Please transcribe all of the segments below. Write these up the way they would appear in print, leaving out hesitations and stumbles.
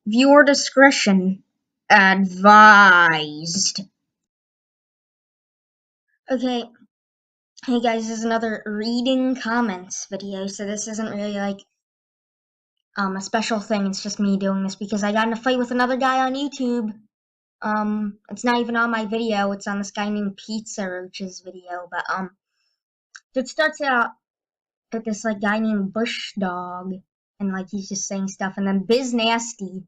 Viewer discretion advised. Okay, hey guys, this is another reading comments video, so this isn't really like a special thing, it's just me doing this because I got in a fight with another guy on YouTube. It's not even on my video, it's on this guy named Pizza Roach's video, but it starts out with this like guy named Bush Dog, and like he's just saying stuff, and then Biz Nasty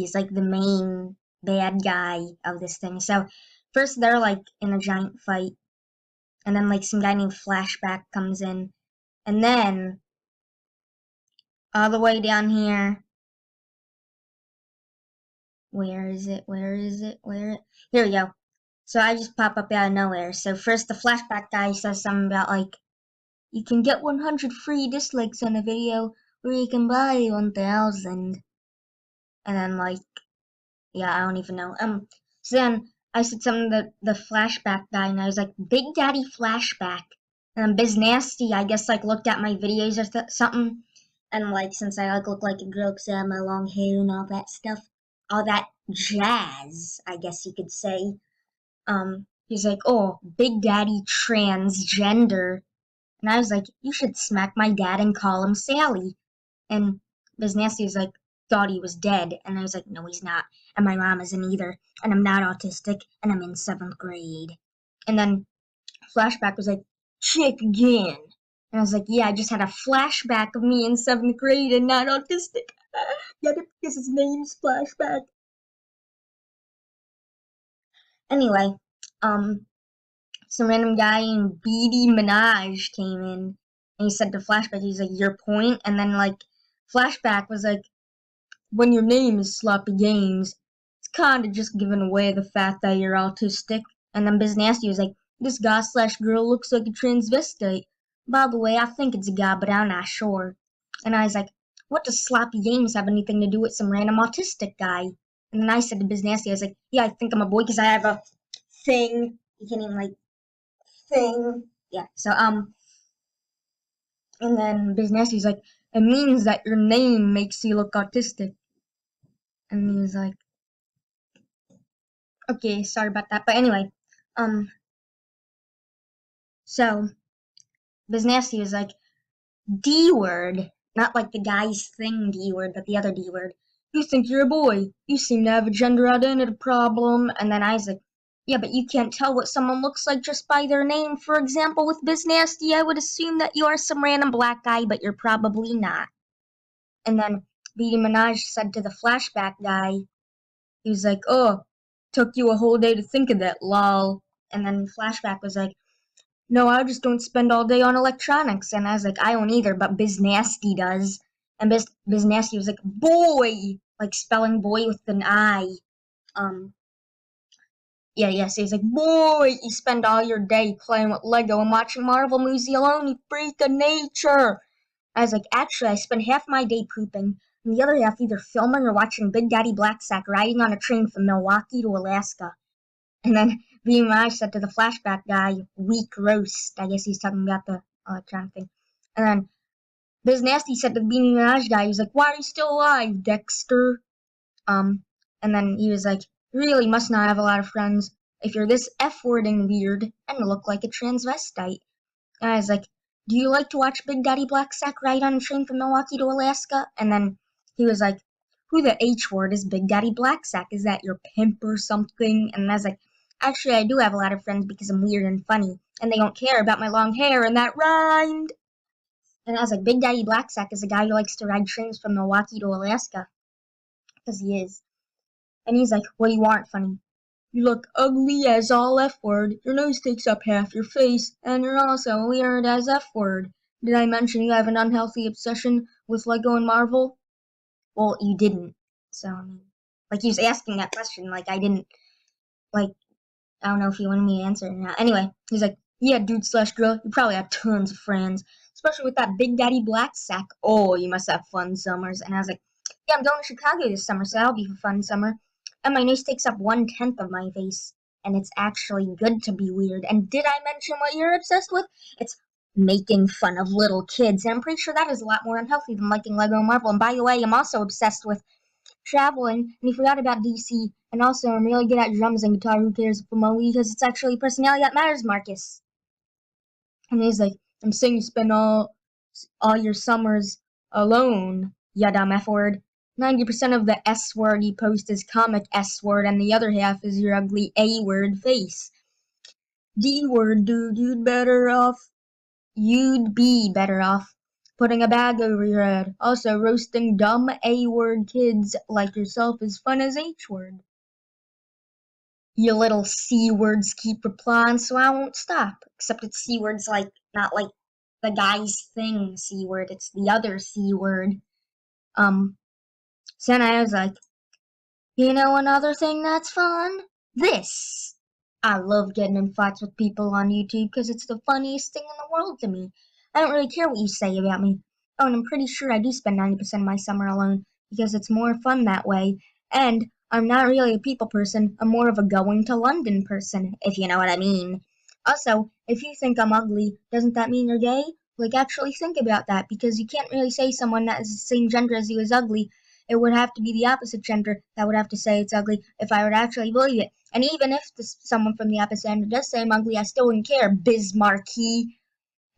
is like the main bad guy of this thing. So first they're like in a giant fight, and then like some guy named Flashback comes in, and then all the way down here, where is it? Here we go. So I just pop up out of nowhere. So first the Flashback guy says something about like you can get 100 free dislikes on a video, or you can buy 1,000, and then like yeah, I don't even know. So then I said something to the Flashback guy, and I was like, Big Daddy Flashback. And then Biz Nasty, I guess, like, looked at my videos or something. And, like, since I, like, look like a girl because I have my long hair and all that stuff, all that jazz, I guess you could say, he's like, oh, Big Daddy transgender. And I was like, you should smack my dad and call him Sally. And Biz Nasty was like, thought he was dead. And I was like, no, he's not. And my mom isn't either. And I'm not autistic. And I'm in 7th grade. And then Flashback was like, check again. And I was like, yeah, I just had a flashback of me in 7th grade and not autistic. Get it? Because his name's Flashback. Anyway, some random guy named Beady Minaj came in. And he said to Flashback, he's like, your point? And then, like, Flashback was like, when your name is Sloppy Games, it's kinda just giving away the fact that you're autistic. And then Biz Nasty was like, this guy slash girl looks like a transvestite. By the way, I think it's a guy, but I'm not sure. And I was like, what does Sloppy Games have anything to do with some random autistic guy? And then I said to Biz Nasty, I was like, yeah, I think I'm a boy because I have a thing. You can't even like thing. Yeah, so and then Biz Nasty's like, it means that your name makes you look autistic. And he was like, okay, sorry about that. But anyway, um, so Biz Nasty was like, D word, not like the guy's thing D word, but the other D word. You think you're a boy. You seem to have a gender identity problem. And then I was like, yeah, but you can't tell what someone looks like just by their name. For example, with Biz Nasty, I would assume that you are some random black guy, but you're probably not. And then Beady Minaj said to the Flashback guy, he was like, oh, took you a whole day to think of that, lol. And then Flashback was like, no, I just don't spend all day on electronics. And I was like, I don't either, but Biz Nasty does. And Biz Nasty was like, boy, like spelling boy with an I. Um, yeah. So he's like, boy, you spend all your day playing with Lego and watching Marvel movies alone, you freak of nature. I was like, actually, I spend half my day pooping, and the other half either filming or watching Big Daddy Blacksack riding on a train from Milwaukee to Alaska. And then VMI said to the Flashback guy, weak roast. I guess he's talking about the electronic thing. And then Biz Nasty said to the Beanie Minaj guy, he was like, why are you still alive, Dexter? And then he was like, you really must not have a lot of friends if you're this F-wording weird and look like a transvestite. And I was like, do you like to watch Big Daddy Blacksack ride on a train from Milwaukee to Alaska? And then he was like, who the H word is Big Daddy Blacksack? Is that your pimp or something? And I was like, actually, I do have a lot of friends because I'm weird and funny, and they don't care about my long hair, and that rhymed. And I was like, Big Daddy Blacksack is a guy who likes to ride trains from Milwaukee to Alaska, because he is. And he's like, well, you aren't funny. You look ugly as all F word. Your nose takes up half your face, and you're also weird as F word. Did I mention you have an unhealthy obsession with Lego and Marvel? Well, you didn't. So, I mean, like, he was asking that question, like, I didn't, like, I don't know if he wanted me to answer it or not. Anyway, he's like, yeah, dude slash girl, you probably have tons of friends, especially with that Big Daddy Blacksack. Oh, you must have fun summers. And I was like, yeah, I'm going to Chicago this summer, so that'll be a fun summer. And my nose takes up 1/10 of my face, and it's actually good to be weird. And did I mention what you're obsessed with? It's making fun of little kids. And I'm pretty sure that is a lot more unhealthy than liking Lego and Marvel. And by the way, I'm also obsessed with traveling, and you forgot about DC. And also, I'm really good at drums and guitar. Who cares if I'm ugly? Because it's actually personality that matters, Marcus. And he's like, I'm saying you spend all your summers alone, ya dumb F word. 90% of the S word you post is comic S word, and the other half is your ugly A word face. D word, dude, you'd be better off putting a bag over your head. Also, roasting dumb A word kids like yourself is fun as H word. You little C words keep replying, so I won't stop. Except it's C words like, not like the guy's thing C word, it's the other C word. So then I was like, you know another thing that's fun? This. I love getting in fights with people on YouTube because it's the funniest thing in the world to me. I don't really care what you say about me. Oh, and I'm pretty sure I do spend 90% of my summer alone because it's more fun that way. And I'm not really a people person. I'm more of a going to London person, if you know what I mean. Also, if you think I'm ugly, doesn't that mean you're gay? Like, actually think about that because you can't really say someone that is the same gender as you is ugly. It would have to be the opposite gender that would have to say it's ugly if I would actually believe it. And even if someone from the opposite gender does say I'm ugly, I still wouldn't care, Bismarcky.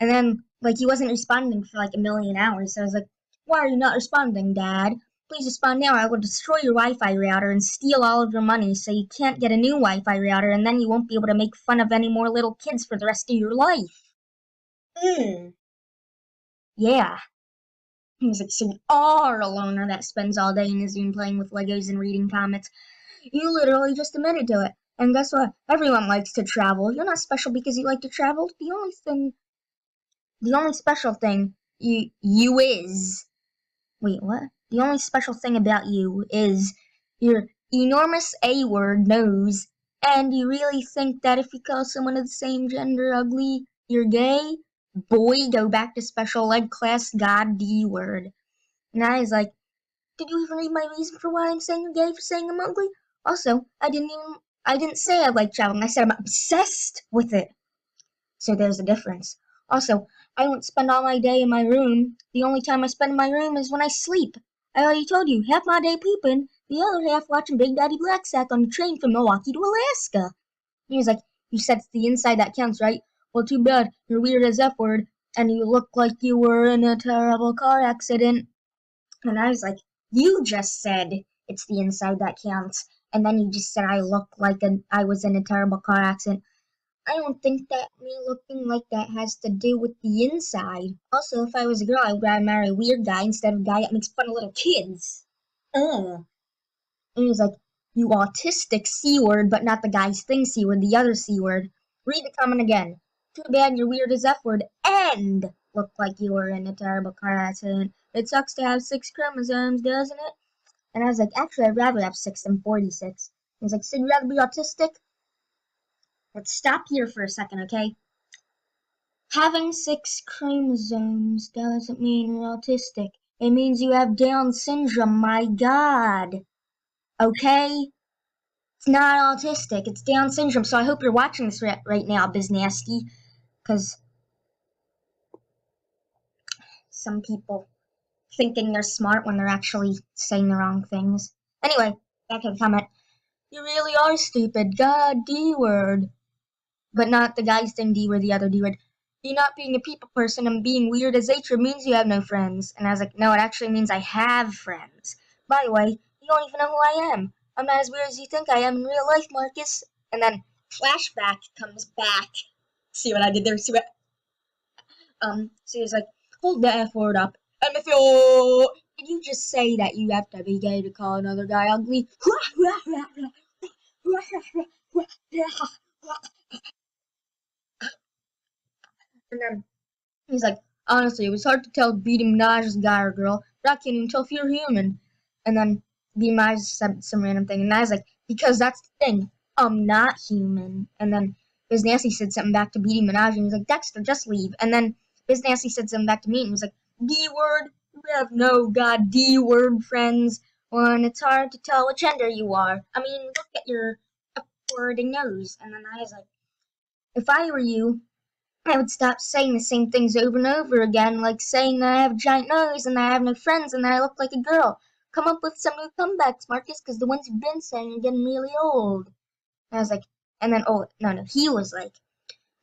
And then, like, he wasn't responding for like a million hours. So I was like, why are you not responding, Dad? Please respond now. I will destroy your Wi-Fi router and steal all of your money so you can't get a new Wi-Fi router, and then you won't be able to make fun of any more little kids for the rest of your life. Yeah. He's like, so you are a loner that spends all day in his room playing with Legos and reading comics. You literally just admitted to it. And guess what? Everyone likes to travel. You're not special because you like to travel. The only special thing you is. Wait, what? The only special thing about you is your enormous A-word nose, and you really think that if you call someone of the same gender ugly, you're gay? Boy, go back to special ed class, God D-word. And I was like, did you even read my reason for why I'm saying you're gay for saying I'm ugly? Also, I didn't say I like traveling. I said I'm obsessed with it. So there's a difference. Also, I don't spend all my day in my room. The only time I spend in my room is when I sleep. I already told you, half my day pooping, the other half watching Big Daddy Black Sack on the train from Milwaukee to Alaska. He was like, you said it's the inside that counts, right? Well, too bad. You're weird as F word, and you look like you were in a terrible car accident. And I was like, you just said it's the inside that counts. And then you just said I look like I was in a terrible car accident. I don't think that me looking like that has to do with the inside. Also, if I was a girl, I would rather marry a weird guy instead of a guy that makes fun of little kids. Ugh. And he was like, you autistic C word, but not the guy's thing C word, the other C word. Read the comment again. Too bad you're weird as F word and look like you were in a terrible car accident. It sucks to have 6 chromosomes, doesn't it? And I was like, actually, I'd rather have 6 than 46. He was like, so you'd rather be autistic? Let's stop here for a second, okay? Having 6 chromosomes doesn't mean you're autistic. It means you have Down syndrome, my god. Okay? It's not autistic, it's Down syndrome. So I hope you're watching this right now, Biznasty. Because some people thinking they're smart when they're actually saying the wrong things. Anyway, back to the comment. You really are stupid. God, D-word. But not the guy's thing D-word, the other D-word. You not being a people person and being weird as nature means you have no friends. And I was like, no, it actually means I have friends. By the way, you don't even know who I am. I'm not as weird as you think I am in real life, Marcus. And then flashback comes back. See what I did there? So he's like, hold the F word up. And if did you just say that you have to be gay to call another guy ugly? And then he's like, honestly, it was hard to tell if Beatty Minaj is a guy or a girl, but I can't even tell if you're human. And then Beatty Minaj said some random thing, and I was like, because that's the thing, I'm not human. And then Biz Nasty said something back to Beatty Minaj, and he was like, Dexter, just leave. And then Biz Nasty said something back to me, and he was like, D-word, you have no god D-word friends, when it's hard to tell what gender you are. I mean, look at your upwarding nose. And then I was like, if I were you, I would stop saying the same things over and over again, like saying that I have a giant nose and that I have no friends and that I look like a girl. Come up with some new comebacks, Marcus, because the ones you've been saying are getting really old. And I was like, and then, oh, no, he was like,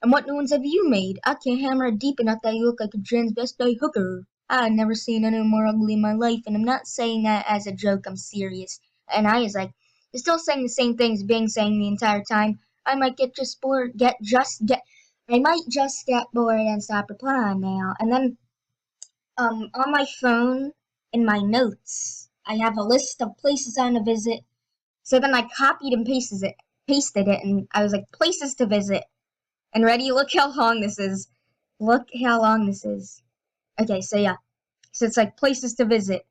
and what new ones have you made? I can't hammer it deep enough that you look like a transvestite hooker. I've never seen anyone more ugly in my life, and I'm not saying that as a joke, I'm serious. And I was like, you're still saying the same things Bing saying the entire time. I might I might just get bored and stop replying now. And then, on my phone, in my notes, I have a list of places I want to visit. So then I copied and pasted it, and I was like, places to visit. And ready, look how long this is. Look how long this is. Okay, so yeah. So it's like places to visit.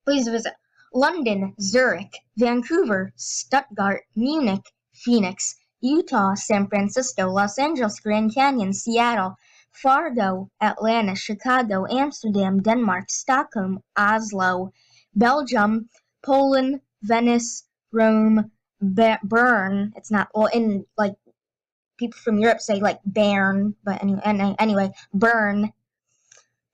Places to visit. London, Zurich, Vancouver, Stuttgart, Munich, Phoenix, Utah, San Francisco, Los Angeles, Grand Canyon, Seattle, Fargo, Atlanta, Chicago, Amsterdam, Denmark, Stockholm, Oslo, Belgium, Poland, Venice, Rome, Bern. It's not, well, in like people from Europe say like Bern, but anyway, Bern,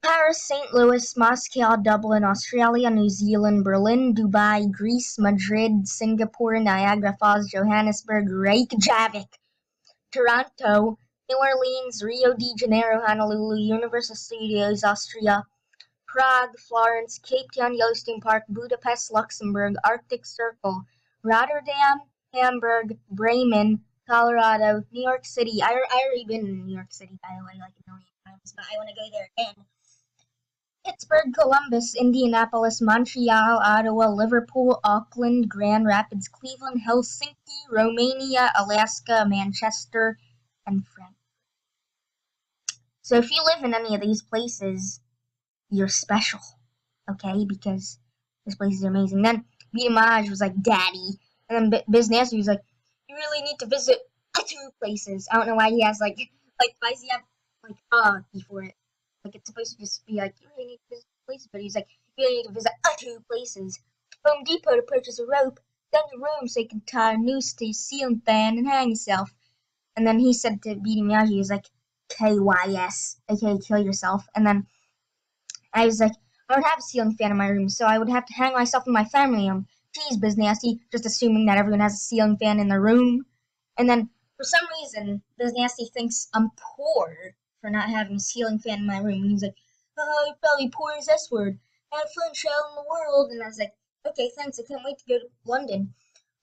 Paris, St. Louis, Moscow, Dublin, Australia, New Zealand, Berlin, Dubai, Greece, Madrid, Singapore, Niagara Falls, Johannesburg, Reykjavik, Toronto, New Orleans, Rio de Janeiro, Honolulu, Universal Studios, Austria, Prague, Florence, Cape Town, Yellowstone Park, Budapest, Luxembourg, Arctic Circle, Rotterdam, Hamburg, Bremen, Colorado, New York City. I already been in New York City, by the way, like a million times, but I want to go there again. Pittsburgh, Columbus, Indianapolis, Montreal, Ottawa, Liverpool, Auckland, Grand Rapids, Cleveland, Helsinki, Romania, Alaska, Manchester, and Frankfurt. So if you live in any of these places, you're special, okay? Because this place is amazing. Then Maj was like, Daddy. And then Biz Nasty was like, you really need to visit 2 places. I don't know why he has like why does he have like before it? Like it's supposed to just be like, you really need to visit places, but he's like, you really need to visit 2 places. Home Depot to purchase a rope, then your room so you can tie a noose to your ceiling fan and hang yourself. And then he said to Beanie Miyagi, he was like, KYS, aka kill yourself. And then I was like, I don't have a ceiling fan in my room, so I would have to hang myself in my family room. Jeez, Biz Nasty, just assuming that everyone has a ceiling fan in their room. And then, for some reason, Biz Nasty thinks I'm poor for not having a ceiling fan in my room. And he's like, oh, you're probably poor as S word. I have fun traveling the world. And I was like, okay, thanks, I can't wait to go to London.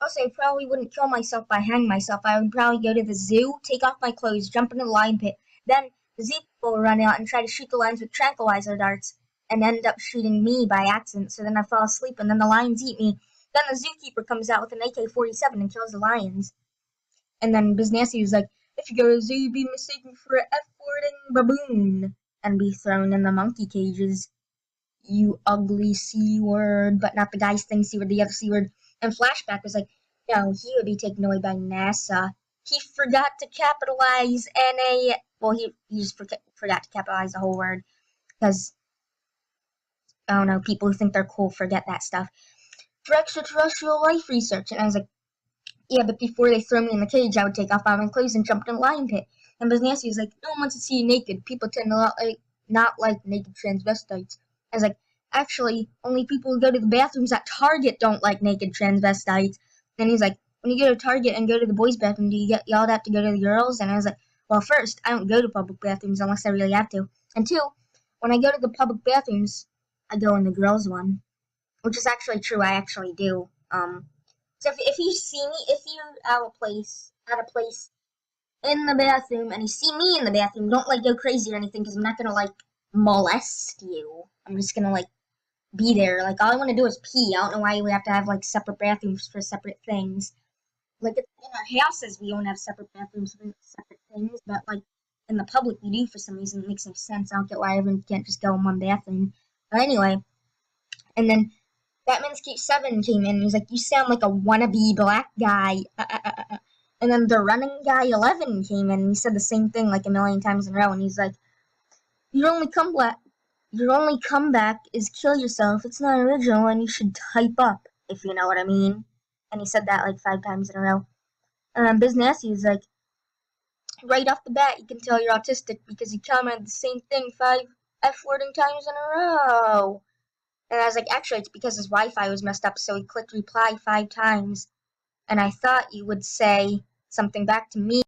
Also, I probably wouldn't kill myself by hanging myself. I would probably go to the zoo, take off my clothes, jump in the lion pit. Then the zoo people will run out and try to shoot the lions with tranquilizer darts and end up shooting me by accident. So then I fall asleep and then the lions eat me. Then the zookeeper comes out with an AK-47 and kills the lions. And then Biznassi was like, if you go to the zoo, you'd be mistaken for an F-wording baboon and be thrown in the monkey cages. You ugly C-word, but not the guy's thing C-word, the other C-word. And Flashback was like, no, he would be taken away by NASA. He forgot to capitalize N-A. Well, he just forgot to capitalize the whole word. Because, I don't know, people who think they're cool forget that stuff. For extraterrestrial life research. And I was like, yeah, but before they throw me in the cage, I would take off all my clothes and jump in the lion pit. And Biznassi was like, no one wants to see you naked. People tend to not like naked transvestites. I was like, actually, only people who go to the bathrooms at Target don't like naked transvestites. And he's like, when you go to Target and go to the boys' bathroom, do you get yelled at to go to the girls? And I was like, well, first, I don't go to public bathrooms unless I really have to. And 2, when I go to the public bathrooms, I go in the girls' one. Which is actually true, I actually do. So if you see me, if you're at a place in the bathroom and you see me in the bathroom, don't go crazy or anything because I'm not gonna molest you. I'm just gonna be there. All I want to do is pee. I don't know why we have to have separate bathrooms for separate things. In our houses we don't have separate bathrooms for separate things, but in the public we do for some reason. It makes no sense. I don't get why everyone can't just go in one bathroom. But anyway, and then Batmanscape 7 came in and he was like, you sound like a wannabe black guy. And then the running guy 11 came in and he said the same thing a million times in a row. And he's like, your only comeback is kill yourself. It's not original and you should type up, if you know what I mean. And he said that 5 times in a row. And then Biznassi was like, right off the bat, you can tell you're autistic because you commented the same thing 5 F-wording times in a row. And I was like, actually, it's because his Wi-Fi was messed up, so he clicked reply 5 times. And I thought you would say something back to me.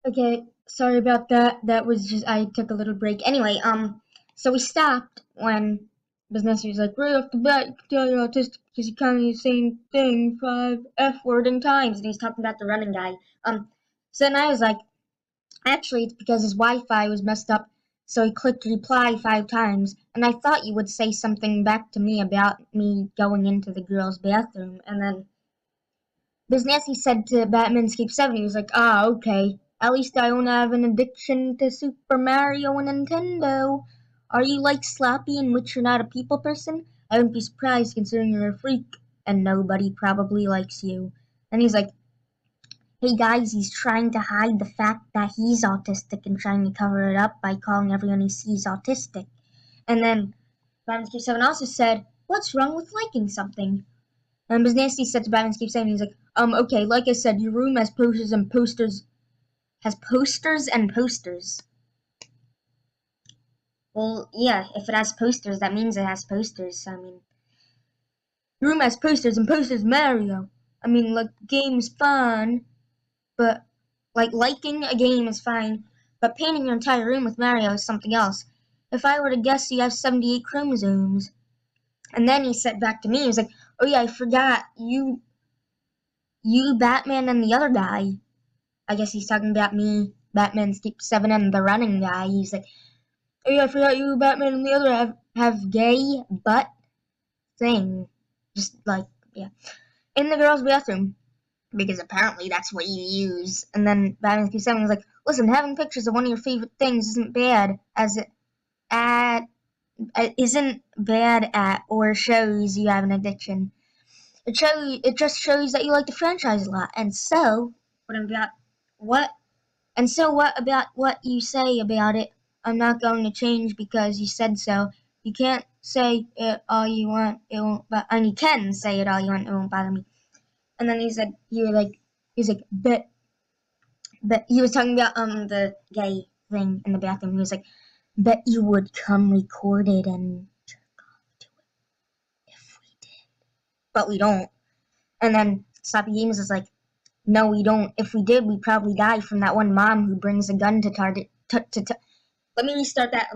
Okay, sorry about that. That was just, I took a little break. Anyway, so we stopped when Business was like, right off the bat, you can tell you're autistic because you kind of the same thing 5 F-wording times. And he's talking about the running guy. So then I was like, actually, it's because his Wi-Fi was messed up, so he clicked reply 5 times. And I thought you would say something back to me about me going into the girls' bathroom. And then Nancy said to Batman Escape 7, he was like, ah, okay. At least I don't have an addiction to Super Mario and Nintendo. Are you like Slappy, in which you're not a people person? I wouldn't be surprised considering you're a freak and nobody probably likes you. And he's like, hey guys, he's trying to hide the fact that he's autistic and trying to cover it up by calling everyone he sees autistic. And then Batman Escape 7 also said, what's wrong with liking something? And Nasty said to Batman Escape 7, he's like, okay, like I said, your room has posters and posters. Has posters and posters. Well, yeah, if it has posters, that means it has posters. I mean, your room has posters and posters, Mario. I mean, like, game's fun, but, like, liking a game is fine, but painting your entire room with Mario is something else. If I were to guess, you have 78 chromosomes. And then he said back to me, he was like, oh yeah, I forgot, you, Batman, and the other guy. I guess he's talking about me, Batman Escape 7, and the running guy. He's like, oh yeah, I forgot you, Batman, and the other have gay butt thing. Just like, yeah. In the girls' bathroom. Because apparently that's what you use. And then Batman Escape 7 was like, listen, having pictures of one of your favorite things isn't bad isn't bad at or shows you have an addiction. It just shows that you like the franchise a lot. And so what what about what you say about it? I'm not going to change because you said so. You can't say it all you want. It won't. And you can say it all you want. It won't bother me. And then he said he's like but he was talking about the gay thing in the bathroom. He was like, bet you would come recorded and jerk off to it if we did, but we don't. And then Sloppy Games is like, no, we don't. If we did, we'd probably die from that one mom who brings a gun to target. Let me restart that.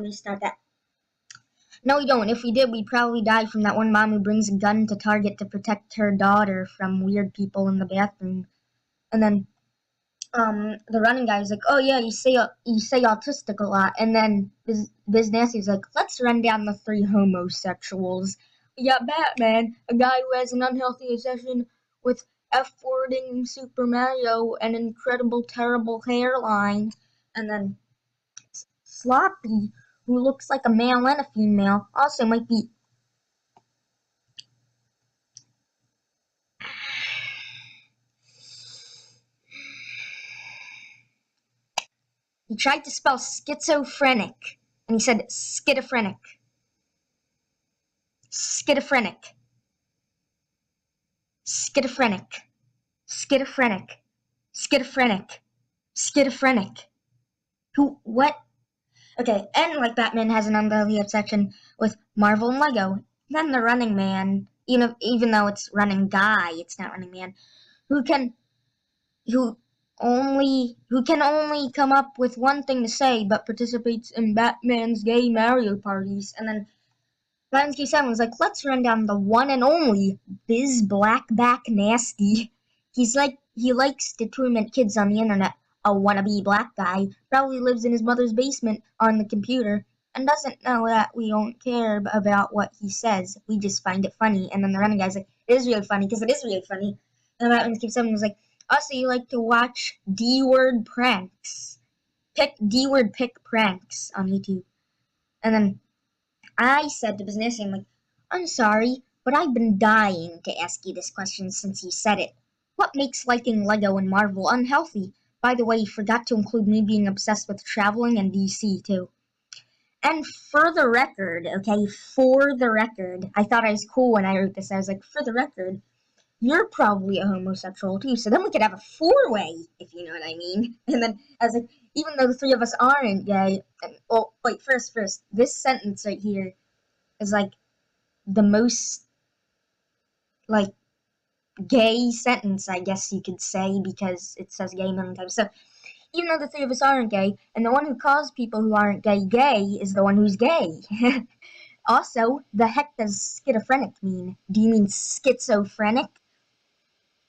No, we don't. If we did, we'd probably die from that one mom who brings a gun to target to protect her daughter from weird people in the bathroom. And then, the running guy was like, "Oh yeah, you say autistic a lot." And then Biz Nasty's like, "Let's run down the 3 homosexuals." We got Batman, a guy who has an unhealthy obsession with F-wording Super Mario and an incredible, terrible hairline. And then Sloppy, who looks like a male and a female, also might be. He tried to spell schizophrenic, and he said schizophrenic. Schizophrenic. Schizophrenic. Schizophrenic. Schizophrenic. Schizophrenic. Who, what? Okay, and like Batman has an unhealthy obsession with Marvel and Lego. Then the Running Man, even though it's Running Guy, it's not Running Man, who can who who can only come up with one thing to say but participates in Batman's gay Mario parties. And then Batman's Gay 7 was like, let's run down the one and only Biz Blackback Nasty. He likes to torment kids on the internet. A wannabe black guy, probably lives in his mother's basement on the computer, and doesn't know that we don't care about what he says. We just find it funny. And then the running guy's like, it is really funny, because it is really funny. And Batman's Gay 7 was like, also, you like to watch D-word pranks. D-word pick pranks on YouTube. And then I said to Business, I'm like, I'm sorry, but I've been dying to ask you this question since you said it. What makes liking Lego and Marvel unhealthy? By the way, you forgot to include me being obsessed with traveling and DC too. And for the record, okay, for the record, I thought I was cool when I wrote this. I was like, for the record, you're probably a homosexual too, so then we could have a four-way, if you know what I mean. And then I was like, even though the three of us aren't gay, and, well, wait, first, this sentence right here is like the most like gay sentence, I guess you could say, because it says gay many times. So even though the three of us aren't gay, and the one who calls people who aren't gay is the one who's gay. Also, the heck does schizophrenic mean? Do you mean schizophrenic?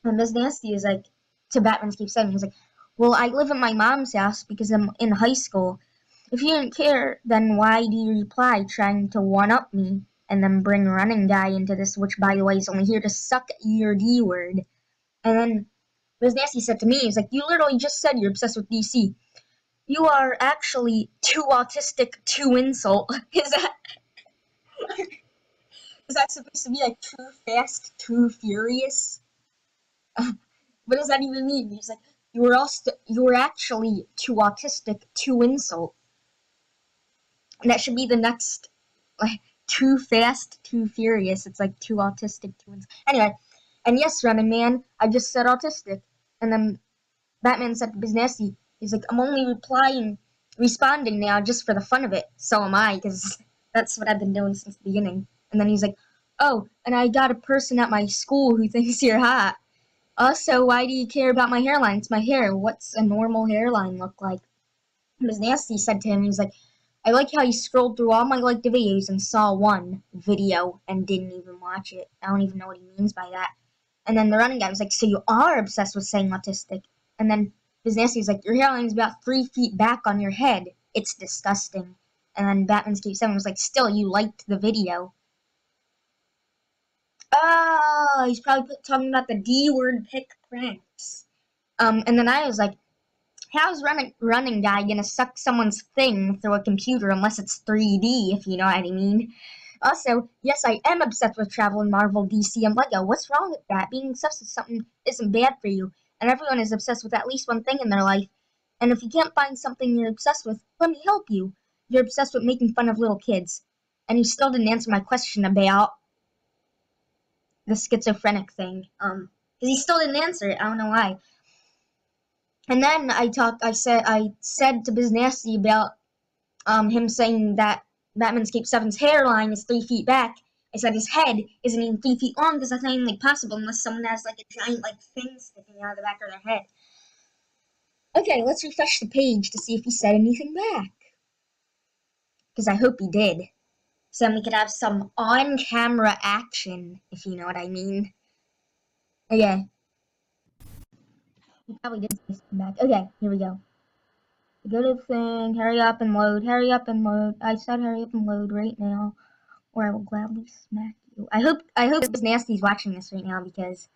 And Miss Nasty is like, to Batman's Keep 7, he's like, well, I live at my mom's house because I'm in high school. If you didn't care, then why do you reply trying to one-up me and then bring Running Guy into this, which, by the way, is only here to suck your D word? And then Miss Nasty said to me, he's like, you literally just said you're obsessed with DC. You are actually too autistic to insult. Is that supposed to be like too fast, too furious? What does that even mean? He's like, you were actually too autistic to insult. And that should be the next, like, too fast, too furious. It's like too autistic, too insult. Anyway, and yes, Running Man, I just said autistic. And then Batman said to Biznasty, he's like, I'm only responding now just for the fun of it. So am I, because that's what I've been doing since the beginning. And then he's like, oh, and I got a person at my school who thinks you're hot. Also, why do you care about my hairline? It's my hair. What's a normal hairline look like? Ms. Nasty said to him, he's like, I like how you scrolled through all my liked videos and saw one video and didn't even watch it. I don't even know what he means by that. And then the Running Guy was like, so you are obsessed with saying autistic. And then Ms. Nasty's like, your hairline's about 3 feet back on your head. It's disgusting. And then Batman's Cape 7 was like, still, you liked the video. Oh, he's probably talking about the D-word pick pranks. And then I was like, how's running Guy gonna suck someone's thing through a computer unless it's 3D, if you know what I mean? Also, yes, I am obsessed with travel and Marvel, DC, and Lego. What's wrong with that? Being obsessed with something isn't bad for you, and everyone is obsessed with at least one thing in their life. And if you can't find something you're obsessed with, let me help you. You're obsessed with making fun of little kids. And you still didn't answer my question about the schizophrenic thing. Because he still didn't answer it. I don't know why. And then I said to Biz Nasty about him saying that Batman's Cape 7's hairline is 3 feet back. I said his head isn't even 3 feet long because that's not even like possible unless someone has like a giant like thing sticking out of the back of their head. Okay, let's refresh the page to see if he said anything back. Because I hope he did. So then we could have some on-camera action, if you know what I mean. Okay. He probably did say something back. Okay, here we go. Go to the thing, hurry up and load, hurry up and load. I said hurry up and load right now, or I will gladly smack you. I hope this Nasty's watching this right now because,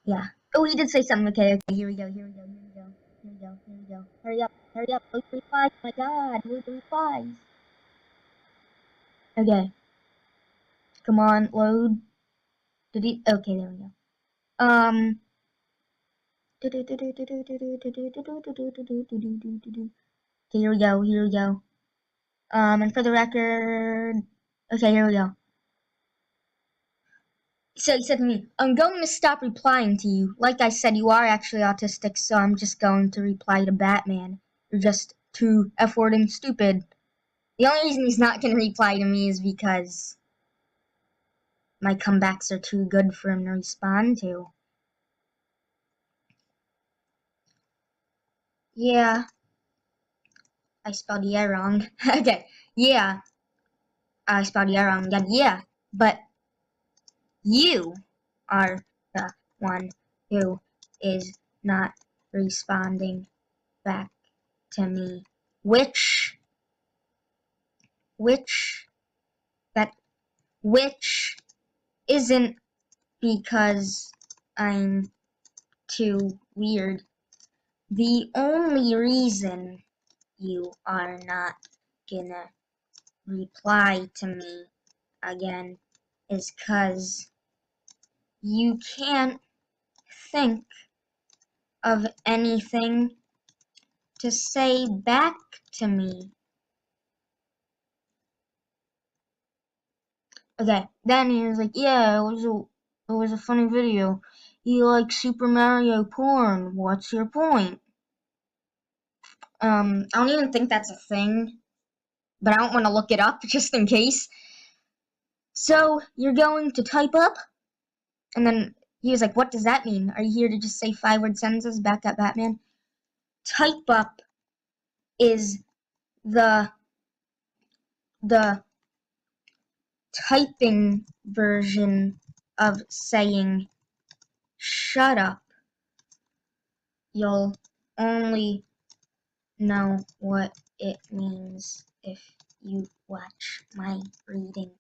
yeah. Oh, he did say something. Okay, here we go, here we go, here we go, here we go, here we go. Hurry up, load the replies. Oh my god, load the replies. Okay. Come on, load. Okay, there we go. Okay, here we go, here we go. And for the record, okay, here we go. So he said to me, I'm going to stop replying to you. Like I said, you are actually autistic, so I'm just going to reply to Batman. You're just too F-word and stupid. The only reason he's not going to reply to me is because my comebacks are too good for him to respond to. Yeah. I spelled yeah wrong. Okay, yeah. I spelled yeah wrong again. Yeah, but you are the one who is not responding back to me. Which that which isn't because I'm too weird. The only reason you are not gonna reply to me again is 'cause you can't think of anything to say back to me. Okay, then he was like, yeah, It was a funny video. You like Super Mario porn. What's your point? I don't even think that's a thing, but I don't want to look it up just in case. So, you're going to type up? And then he was like, what does that mean? Are you here to just say 5-word sentences back at Batman? Type up is the typing version of saying shut up. You'll only know what it means if you watch my reading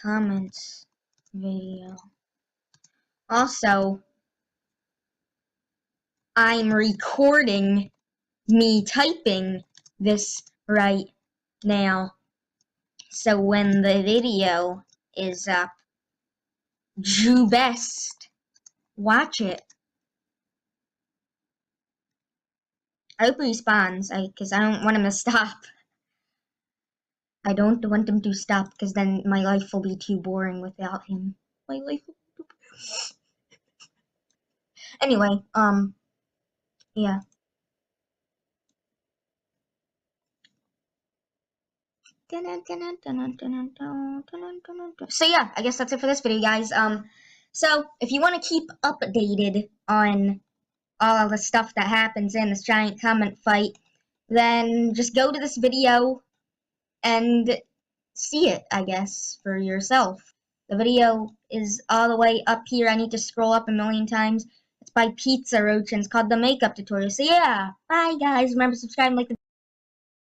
comments video. Also, I'm recording me typing this right now. So when the video is up, you best watch it. I hope he responds, because I don't want him to stop. I don't want him to stop, because then my life will be too boring without him. My life will be too Anyway, yeah. So yeah, I guess that's it for this video, guys. So if you want to keep updated on all the stuff that happens in this giant comment fight, then just go to this video and see it, I guess, for yourself. The video is all the way up here. I need to scroll up a million times. It's by Pizza Roach and it's called The Makeup Tutorial. So yeah, bye guys. Remember to subscribe and like the